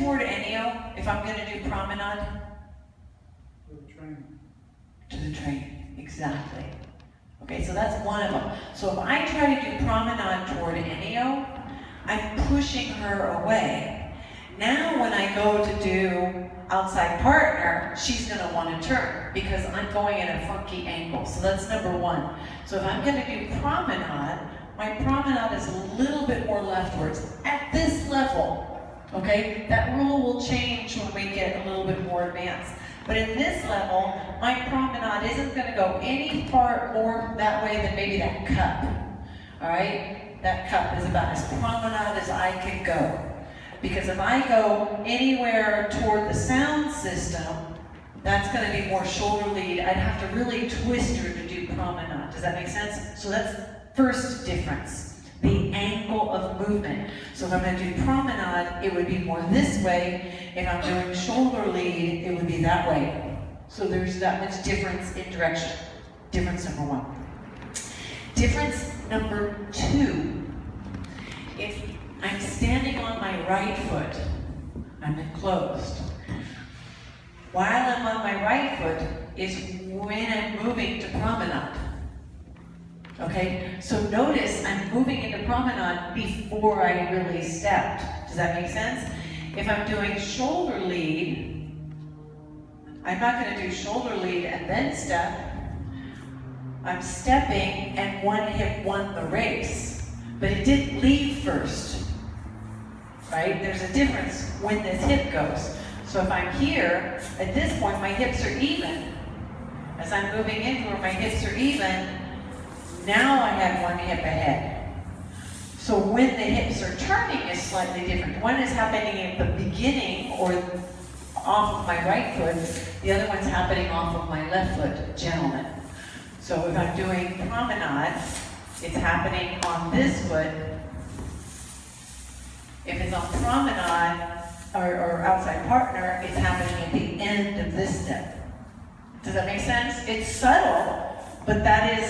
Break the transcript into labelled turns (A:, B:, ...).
A: toward Ennio if I'm going to do promenade?
B: To the train.
A: To the train, exactly. Okay, so that's one of them. So if I try to do promenade toward Ennio, I'm pushing her away. Now when I go to do outside partner, she's going to want to turn because I'm going at a funky angle. So that's number one. So if I'm going to do promenade, my promenade is a little bit more leftwards at this level. Okay, that rule will change when we get a little bit more advanced. But in this level, my promenade isn't going to go any far more that way than maybe that cup. All right, that cup is about as promenade as I can go. Because if I go anywhere toward the sound system, that's going to be more shoulder lead. I'd have to really twist her to do promenade. Does that make sense? So that's first difference, the angle of movement. So if I'm going to do promenade, it would be more this way. If I'm doing shoulder lead, it would be that way. So there's that much difference in direction. Difference number one. Difference number two. If I'm standing on my right foot, I'm enclosed. While I'm on my right foot is when I'm moving to promenade. Okay, so notice I'm moving into promenade before I really stepped. Does that make sense? If I'm doing shoulder lead, I'm not going to do shoulder lead and then step. I'm stepping and one hip won the race, but it didn't leave first. Right? There's a difference when this hip goes. So if I'm here, at this point my hips are even. As I'm moving in where my hips are even, now I have one hip ahead. So when the hips are turning is slightly different. One is happening at the beginning or off of my right foot, the other one's happening off of my left foot, gentlemen. So if I'm doing promenade, it's happening on this foot. If it's on promenade or outside partner, it's happening at the end of this step. Does that make sense? It's subtle, but that is